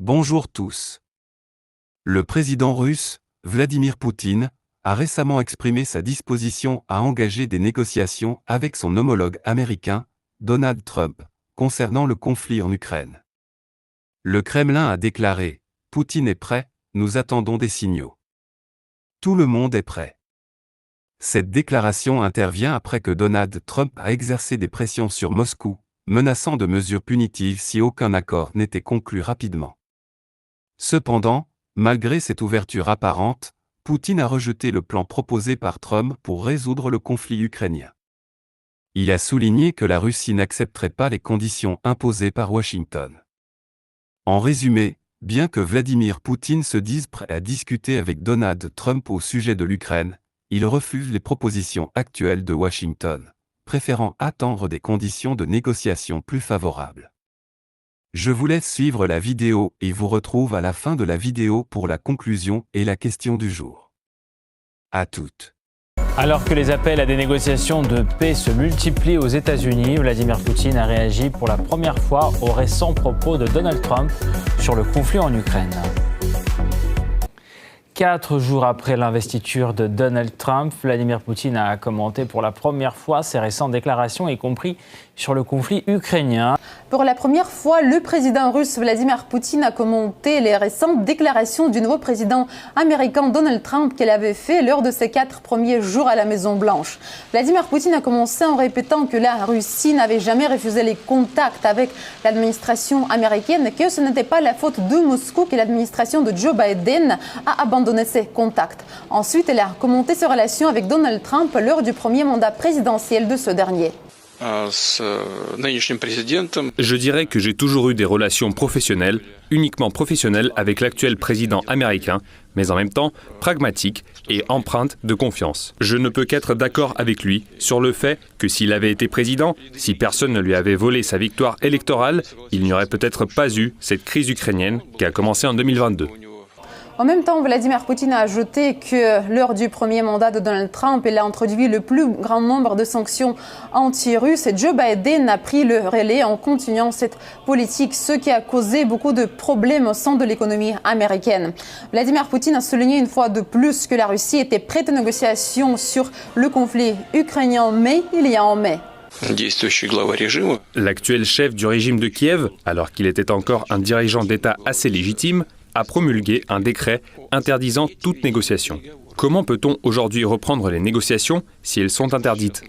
Bonjour tous. Le président russe, Vladimir Poutine, a récemment exprimé sa disposition à engager des négociations avec son homologue américain, Donald Trump, concernant le conflit en Ukraine. Le Kremlin a déclaré « Poutine est prêt, nous attendons des signaux ». Tout le monde est prêt. Cette déclaration intervient après que Donald Trump a exercé des pressions sur Moscou, menaçant de mesures punitives si aucun accord n'était conclu rapidement. Cependant, malgré cette ouverture apparente, Poutine a rejeté le plan proposé par Trump pour résoudre le conflit ukrainien. Il a souligné que la Russie n'accepterait pas les conditions imposées par Washington. En résumé, bien que Vladimir Poutine se dise prêt à discuter avec Donald Trump au sujet de l'Ukraine, il refuse les propositions actuelles de Washington, préférant attendre des conditions de négociation plus favorables. Je vous laisse suivre la vidéo et vous retrouve à la fin de la vidéo pour la conclusion et la question du jour. À toutes. Alors que les appels à des négociations de paix se multiplient aux États-Unis, Vladimir Poutine a réagi pour la première fois aux récents propos de Donald Trump sur le conflit en Ukraine. 4 jours après l'investiture de Donald Trump, Vladimir Poutine a commenté pour la première fois ses récentes déclarations, y compris sur le conflit ukrainien. Pour la première fois, le président russe Vladimir Poutine a commenté les récentes déclarations du nouveau président américain Donald Trump qu'il avait fait lors de ses 4 premiers jours à la Maison-Blanche. Vladimir Poutine a commencé en répétant que la Russie n'avait jamais refusé les contacts avec l'administration américaine et que ce n'était pas la faute de Moscou que l'administration de Joe Biden a abandonné ses contacts. Ensuite, il a commenté ses relations avec Donald Trump lors du premier mandat présidentiel de ce dernier. Je dirais que j'ai toujours eu des relations professionnelles, uniquement professionnelles avec l'actuel président américain, mais en même temps pragmatiques et empreintes de confiance. Je ne peux qu'être d'accord avec lui sur le fait que s'il avait été président, si personne ne lui avait volé sa victoire électorale, il n'y aurait peut-être pas eu cette crise ukrainienne qui a commencé en 2022. En même temps, Vladimir Poutine a ajouté que lors du premier mandat de Donald Trump, il a introduit le plus grand nombre de sanctions anti-russes et Joe Biden a pris le relais en continuant cette politique, ce qui a causé beaucoup de problèmes au sein de l'économie américaine. Vladimir Poutine a souligné une fois de plus que la Russie était prête aux négociations sur le conflit ukrainien, mais il y a en mai. L'actuel chef du régime de Kiev, alors qu'il était encore un dirigeant d'État assez légitime, a promulgué un décret interdisant toute négociation. Comment peut-on aujourd'hui reprendre les négociations si elles sont interdites?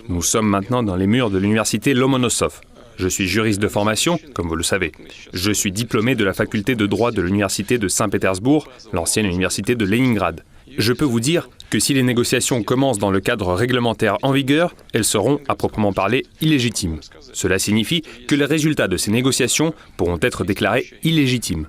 Nous sommes maintenant dans les murs de l'université Lomonosov. Je suis juriste de formation, comme vous le savez. Je suis diplômé de la faculté de droit de l'université de Saint-Pétersbourg, l'ancienne université de Leningrad. Je peux vous dire que si les négociations commencent dans le cadre réglementaire en vigueur, elles seront, à proprement parler, illégitimes. Cela signifie que les résultats de ces négociations pourront être déclarés illégitimes.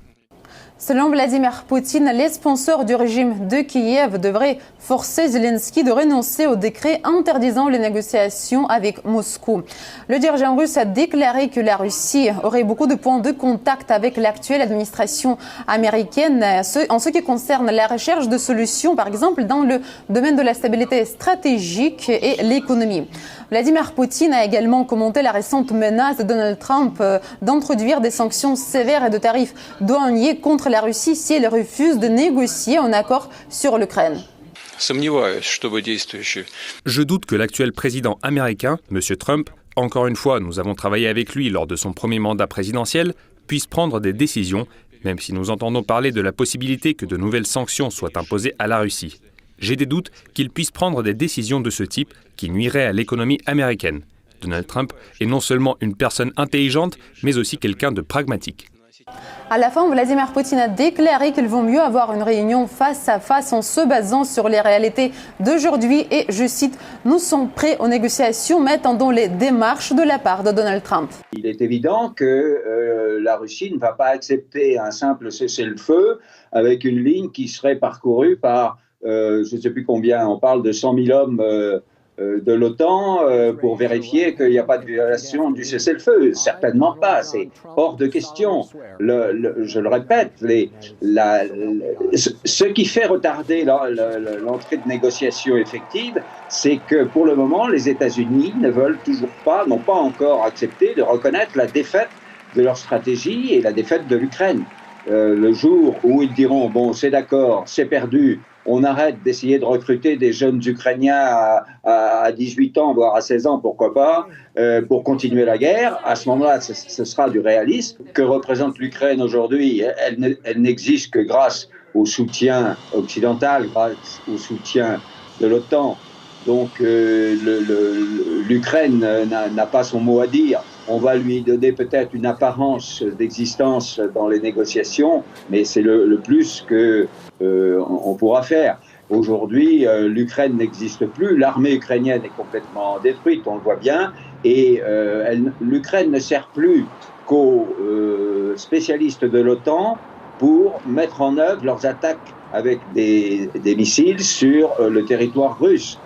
Selon Vladimir Poutine, les sponsors du régime de Kiev devraient forcer Zelensky de renoncer au décret interdisant les négociations avec Moscou. Le dirigeant russe a déclaré que la Russie aurait beaucoup de points de contact avec l'actuelle administration américaine en ce qui concerne la recherche de solutions, par exemple dans le domaine de la stabilité stratégique et l'économie. Vladimir Poutine a également commenté la récente menace de Donald Trump d'introduire des sanctions sévères et de tarifs douaniers contre la Russie si elle refuse de négocier un accord sur l'Ukraine. Je doute que l'actuel président américain, M. Trump, encore une fois, nous avons travaillé avec lui lors de son premier mandat présidentiel, puisse prendre des décisions, même si nous entendons parler de la possibilité que de nouvelles sanctions soient imposées à la Russie. J'ai des doutes qu'il puisse prendre des décisions de ce type qui nuiraient à l'économie américaine. Donald Trump est non seulement une personne intelligente, mais aussi quelqu'un de pragmatique. À la fin, Vladimir Poutine a déclaré qu'il vaut mieux avoir une réunion face à face en se basant sur les réalités d'aujourd'hui et, je cite, « Nous sommes prêts aux négociations, mais attendons les démarches de la part de Donald Trump ». Il est évident que la Russie ne va pas accepter un simple cessez-le-feu avec une ligne qui serait parcourue par, je ne sais plus combien, on parle de 100 000 hommes de l'OTAN pour vérifier qu'il n'y a pas de violation du cessez-le-feu. Certainement pas, c'est hors de question. Je le répète, ce qui fait retarder l'entrée de négociations effectives, c'est que pour le moment, les États-Unis ne veulent toujours pas, n'ont pas encore accepté de reconnaître la défaite de leur stratégie et la défaite de l'Ukraine. le jour où ils diront « bon, c'est d'accord, c'est perdu », on arrête d'essayer de recruter des jeunes Ukrainiens à 18 ans, voire à 16 ans, pourquoi pas, pour continuer la guerre. À ce moment-là, ce sera du réalisme. Que représente l'Ukraine aujourd'hui ? Elle n'existe que grâce au soutien occidental, grâce au soutien de l'OTAN. Donc l'Ukraine n'a pas son mot à dire. On va lui donner peut-être une apparence d'existence dans les négociations, mais c'est le plus qu'on pourra faire. Aujourd'hui, l'Ukraine n'existe plus, l'armée ukrainienne est complètement détruite, on le voit bien, et l'Ukraine ne sert plus qu'aux spécialistes de l'OTAN pour mettre en œuvre leurs attaques avec des missiles sur le territoire russe.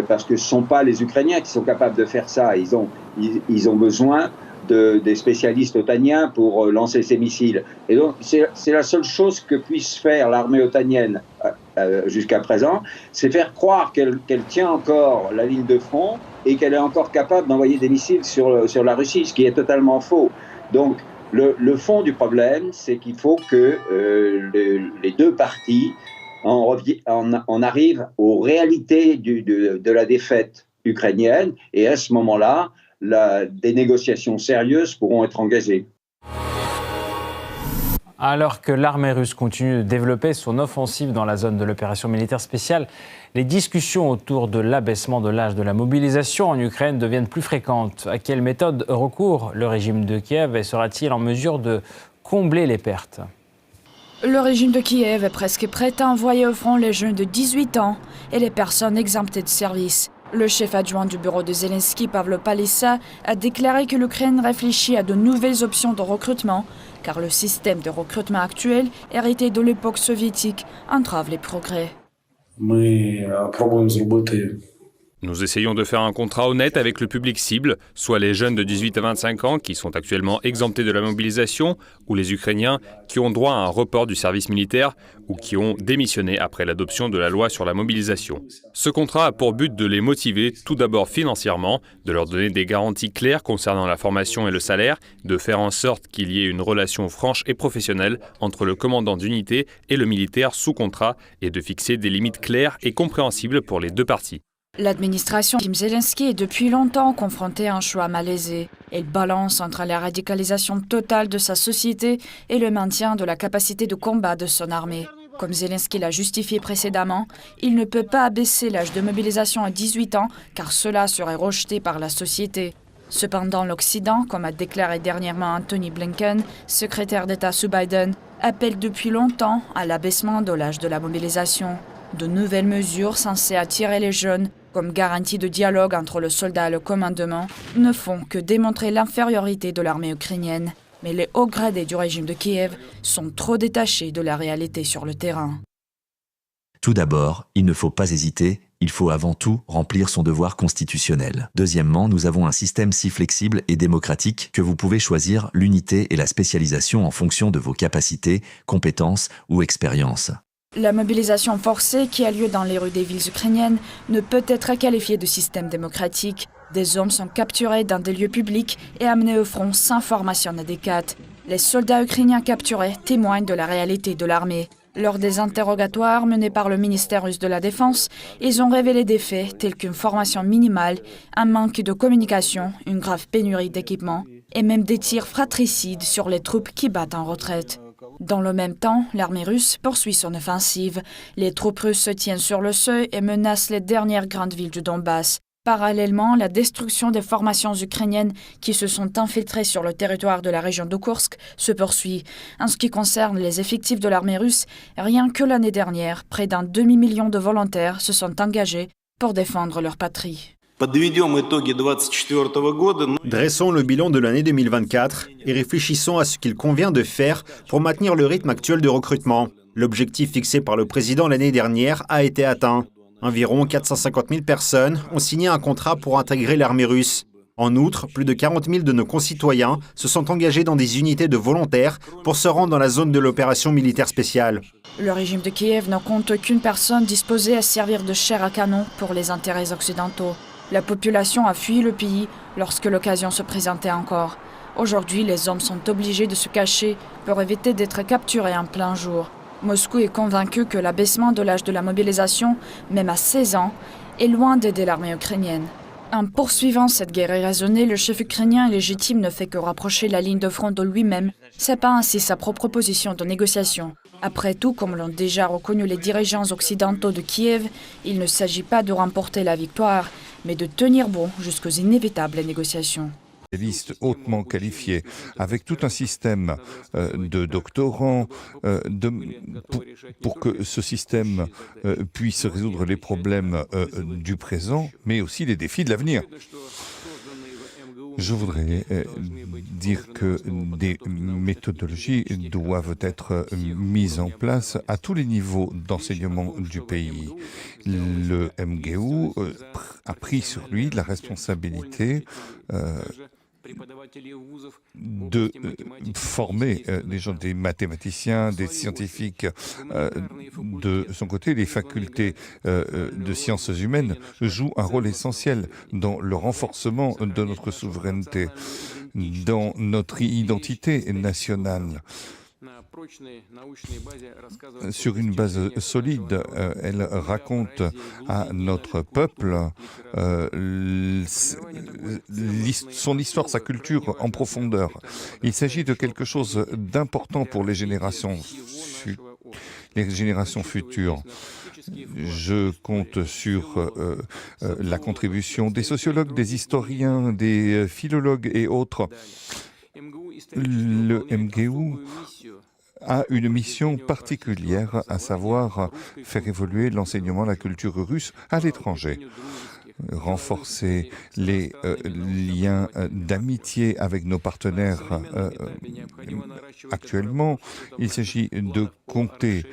Parce que ce ne sont pas les Ukrainiens qui sont capables de faire ça. Ils ont besoin des spécialistes otaniens pour lancer ces missiles. Et donc, c'est la seule chose que puisse faire l'armée otanienne jusqu'à présent, c'est faire croire qu'elle tient encore la ligne de front et qu'elle est encore capable d'envoyer des missiles sur la Russie, ce qui est totalement faux. Donc, le fond du problème, c'est qu'il faut que les deux parties on arrive aux réalités de la défaite ukrainienne, et à ce moment-là, des négociations sérieuses pourront être engagées. Alors que l'armée russe continue de développer son offensive dans la zone de l'opération militaire spéciale, les discussions autour de l'abaissement de l'âge de la mobilisation en Ukraine deviennent plus fréquentes. À quelle méthode recourt le régime de Kiev et sera-t-il en mesure de combler les pertes ? Le régime de Kiev est presque prêt à envoyer au front les jeunes de 18 ans et les personnes exemptées de service. Le chef adjoint du bureau de Zelensky, Pavlo Palissa, a déclaré que l'Ukraine réfléchit à de nouvelles options de recrutement, car le système de recrutement actuel, hérité de l'époque soviétique, entrave les progrès. Nous essayons de faire un contrat honnête avec le public cible, soit les jeunes de 18 à 25 ans qui sont actuellement exemptés de la mobilisation, ou les Ukrainiens qui ont droit à un report du service militaire ou qui ont démissionné après l'adoption de la loi sur la mobilisation. Ce contrat a pour but de les motiver tout d'abord financièrement, de leur donner des garanties claires concernant la formation et le salaire, de faire en sorte qu'il y ait une relation franche et professionnelle entre le commandant d'unité et le militaire sous contrat et de fixer des limites claires et compréhensibles pour les deux parties. L'administration de Zelensky est depuis longtemps confrontée à un choix malaisé. Elle balance entre la radicalisation totale de sa société et le maintien de la capacité de combat de son armée. Comme Zelensky l'a justifié précédemment, il ne peut pas abaisser l'âge de mobilisation à 18 ans car cela serait rejeté par la société. Cependant, l'Occident, comme a déclaré dernièrement Anthony Blinken, secrétaire d'État sous Biden, appelle depuis longtemps à l'abaissement de l'âge de la mobilisation. De nouvelles mesures censées attirer les jeunes, comme garantie de dialogue entre le soldat et le commandement, ne font que démontrer l'infériorité de l'armée ukrainienne. Mais les hauts gradés du régime de Kiev sont trop détachés de la réalité sur le terrain. Tout d'abord, il ne faut pas hésiter, il faut avant tout remplir son devoir constitutionnel. Deuxièmement, nous avons un système si flexible et démocratique que vous pouvez choisir l'unité et la spécialisation en fonction de vos capacités, compétences ou expériences. La mobilisation forcée qui a lieu dans les rues des villes ukrainiennes ne peut être qualifiée de système démocratique. Des hommes sont capturés dans des lieux publics et amenés au front sans formation adéquate. Les soldats ukrainiens capturés témoignent de la réalité de l'armée. Lors des interrogatoires menés par le ministère russe de la Défense, ils ont révélé des faits tels qu'une formation minimale, un manque de communication, une grave pénurie d'équipement et même des tirs fratricides sur les troupes qui battent en retraite. Dans le même temps, l'armée russe poursuit son offensive. Les troupes russes se tiennent sur le seuil et menacent les dernières grandes villes du Donbass. Parallèlement, la destruction des formations ukrainiennes qui se sont infiltrées sur le territoire de la région de Koursk se poursuit. En ce qui concerne les effectifs de l'armée russe, rien que l'année dernière, près d'un demi-million de volontaires se sont engagés pour défendre leur patrie. Dressons le bilan de l'année 2024 et réfléchissons à ce qu'il convient de faire pour maintenir le rythme actuel de recrutement. L'objectif fixé par le président l'année dernière a été atteint. Environ 450 000 personnes ont signé un contrat pour intégrer l'armée russe. En outre, plus de 40 000 de nos concitoyens se sont engagés dans des unités de volontaires pour se rendre dans la zone de l'opération militaire spéciale. Le régime de Kiev ne compte aucune personne disposée à servir de chair à canon pour les intérêts occidentaux. La population a fui le pays lorsque l'occasion se présentait encore. Aujourd'hui, les hommes sont obligés de se cacher pour éviter d'être capturés en plein jour. Moscou est convaincu que l'abaissement de l'âge de la mobilisation, même à 16 ans, est loin d'aider l'armée ukrainienne. En poursuivant cette guerre irraisonnée, le chef ukrainien légitime ne fait que rapprocher la ligne de front de lui-même, c'est pas ainsi sa propre position de négociation. Après tout, comme l'ont déjà reconnu les dirigeants occidentaux de Kiev, il ne s'agit pas de remporter la victoire, mais de tenir bon jusqu'aux inévitables négociations. Des listes hautement qualifiées, avec tout un système de doctorants pour que ce système puisse résoudre les problèmes du présent, mais aussi les défis de l'avenir. Je voudrais dire que des méthodologies doivent être mises en place à tous les niveaux d'enseignement du pays. Le MGU a pris sur lui la responsabilité de former des gens, des mathématiciens, des scientifiques. De son côté, les facultés de sciences humaines jouent un rôle essentiel dans le renforcement de notre souveraineté, dans notre identité nationale. Sur une base solide, elle raconte à notre peuple son histoire, sa culture en profondeur. Il s'agit de quelque chose d'important pour les générations futures. Je compte sur la contribution des sociologues, des historiens, des philologues et autres. Le MGU a une mission particulière, à savoir faire évoluer l'enseignement de la culture russe à l'étranger, renforcer les liens d'amitié avec nos partenaires actuellement. Il s'agit de compter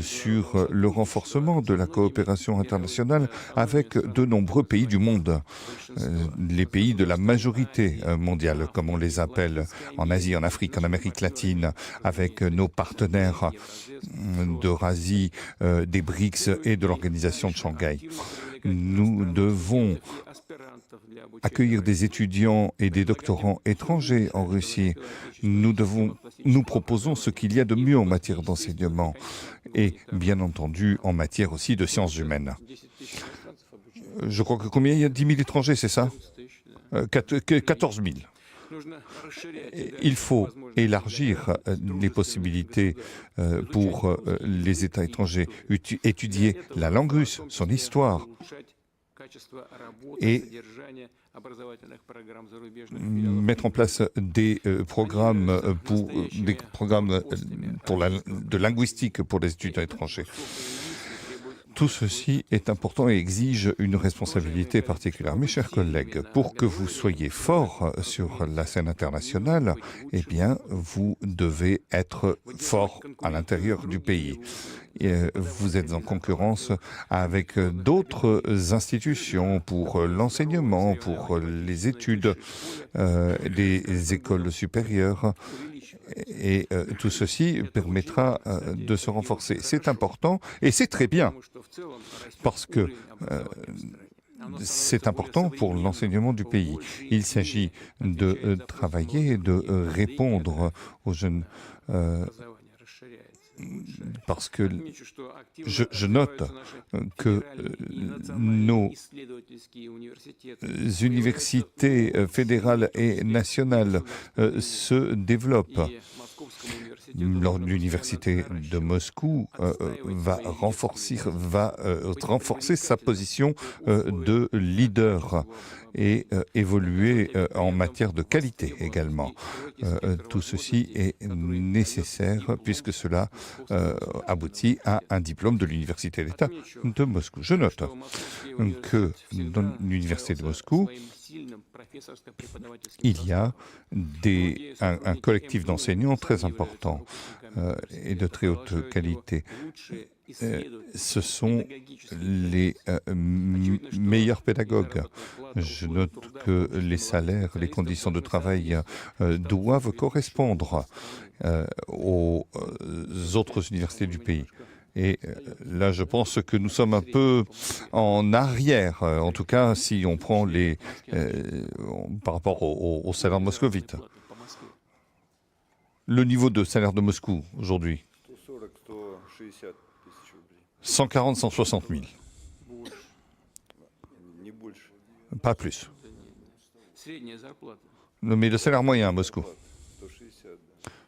sur le renforcement de la coopération internationale avec de nombreux pays du monde, les pays de la majorité mondiale, comme on les appelle, en Asie, en Afrique, en Amérique latine, avec nos partenaires d'Eurasie, des BRICS et de l'organisation de Shanghai. Nous devons accueillir des étudiants et des doctorants étrangers en Russie. Nous proposons ce qu'il y a de mieux en matière d'enseignement et, bien entendu, en matière aussi de sciences humaines. Je crois que combien il y a 10 000 étrangers, c'est ça 14 000. Il faut élargir les possibilités pour les États étrangers, étudier la langue russe, son histoire, et mettre en place des programmes de linguistique pour les étudiants étrangers. Tout ceci est important et exige une responsabilité particulière. Mes chers collègues, pour que vous soyez forts sur la scène internationale, eh bien, vous devez être forts à l'intérieur du pays. Vous êtes en concurrence avec d'autres institutions pour l'enseignement, pour les études, des écoles supérieures. Et tout ceci permettra de se renforcer. C'est important et c'est très bien parce que c'est important pour l'enseignement du pays. Il s'agit de travailler et de répondre aux jeunes parce que je note que nos universités fédérales et nationales se développent. L'université de Moscou va renforcer sa position de leader et évoluer en matière de qualité également. Tout ceci est nécessaire puisque cela aboutit à un diplôme de l'Université d'État de Moscou. Je note que dans l'Université de Moscou, il y a un collectif d'enseignants très important et de très haute qualité. Ce sont les meilleurs pédagogues. Je note que les salaires, les conditions de travail doivent correspondre aux autres universités du pays. Et là, je pense que nous sommes un peu en arrière, en tout cas si on prend par rapport au salaire moscovite. Le niveau de salaire de Moscou aujourd'hui, 140 160 000. Pas plus. Mais le salaire moyen à Moscou,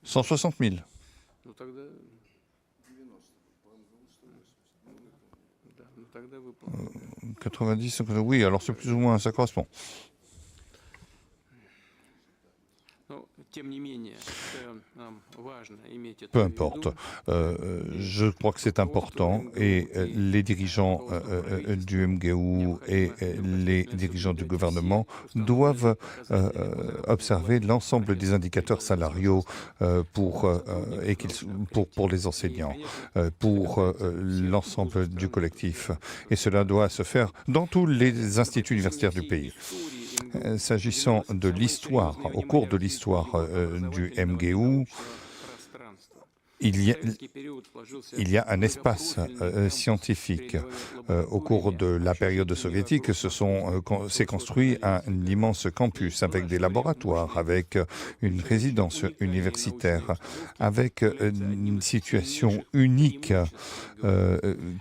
160 000. 90, oui, alors c'est plus ou moins, ça correspond. Peu importe. Je crois que c'est important et les dirigeants du MGU et les dirigeants du gouvernement doivent observer l'ensemble des indicateurs salariaux pour les enseignants, pour l'ensemble du collectif. Et cela doit se faire dans tous les instituts universitaires du pays. S'agissant de l'histoire, au cours de l'histoire du MGU, il y a un espace scientifique. Au cours de la période soviétique, s'est construit un immense campus avec des laboratoires, avec une résidence universitaire, avec une situation unique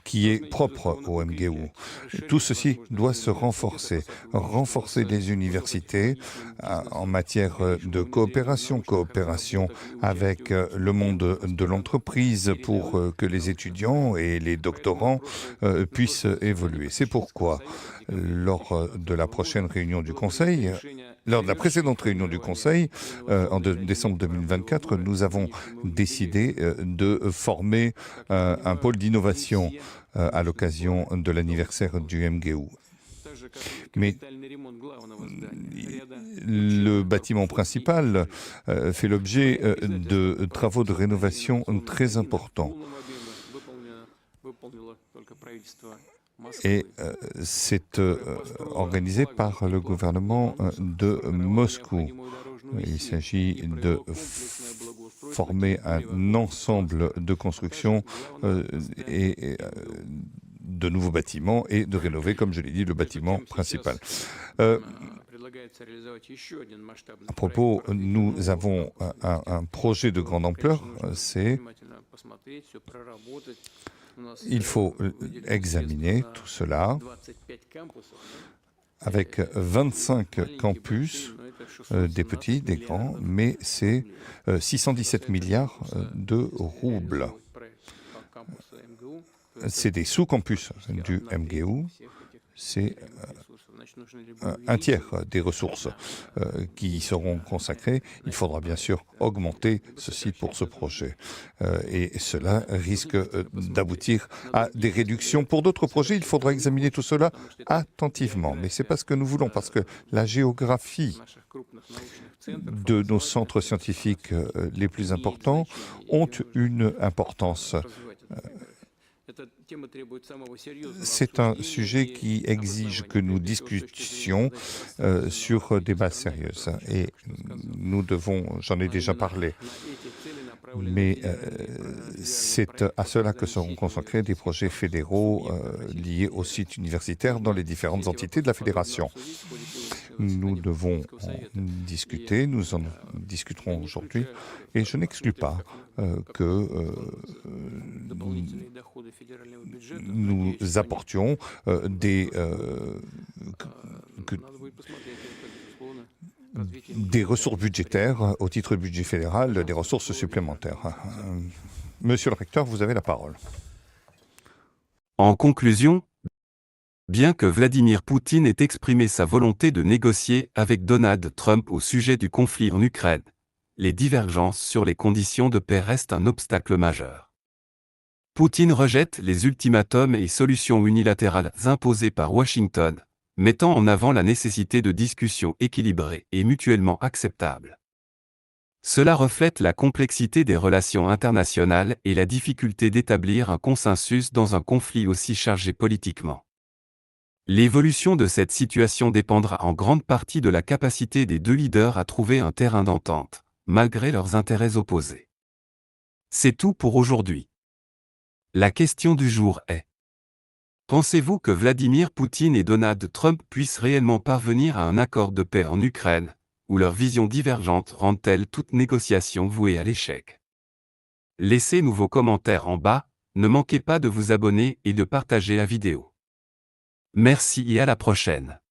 qui est propre au MGU. Tout ceci doit se renforcer les universités en matière de coopération avec le monde de l'entreprise pour que les étudiants et les doctorants puissent évoluer. C'est pourquoi, lors de la précédente réunion du Conseil, en décembre 2024, nous avons décidé de former un pôle d'innovation à l'occasion de l'anniversaire du MGU. Mais le bâtiment principal fait l'objet de travaux de rénovation très importants. Et c'est organisé par le gouvernement de Moscou. Il s'agit de former un ensemble de constructions et de nouveaux bâtiments et de rénover, comme je l'ai dit, le bâtiment principal. À propos, nous avons un projet de grande ampleur, il faut examiner tout cela avec 25 campus, des petits, des grands, mais c'est 617 milliards de roubles. C'est des sous-campus du MGU, c'est un tiers des ressources qui y seront consacrées. Il faudra bien sûr augmenter ceci pour ce projet. Et cela risque d'aboutir à des réductions. Pour d'autres projets, il faudra examiner tout cela attentivement. Mais ce n'est pas ce que nous voulons, parce que la géographie de nos centres scientifiques les plus importants ont une importance. C'est un sujet qui exige que nous discutions sur des bases sérieuses. Et nous devons, j'en ai déjà parlé, mais c'est à cela que seront consacrés des projets fédéraux liés aux sites universitaires dans les différentes entités de la fédération. Nous devons en discuter, nous en discuterons aujourd'hui, et je n'exclus pas que nous apportions des ressources budgétaires au titre du budget fédéral, des ressources supplémentaires. Monsieur le recteur, vous avez la parole. En conclusion, bien que Vladimir Poutine ait exprimé sa volonté de négocier avec Donald Trump au sujet du conflit en Ukraine, les divergences sur les conditions de paix restent un obstacle majeur. Poutine rejette les ultimatums et solutions unilatérales imposées par Washington, mettant en avant la nécessité de discussions équilibrées et mutuellement acceptables. Cela reflète la complexité des relations internationales et la difficulté d'établir un consensus dans un conflit aussi chargé politiquement. L'évolution de cette situation dépendra en grande partie de la capacité des deux leaders à trouver un terrain d'entente, malgré leurs intérêts opposés. C'est tout pour aujourd'hui. La question du jour est: pensez-vous que Vladimir Poutine et Donald Trump puissent réellement parvenir à un accord de paix en Ukraine, ou leurs visions divergentes rendent-elles toute négociation vouée à l'échec? Laissez-nous vos commentaires en bas, ne manquez pas de vous abonner et de partager la vidéo. Merci et à la prochaine.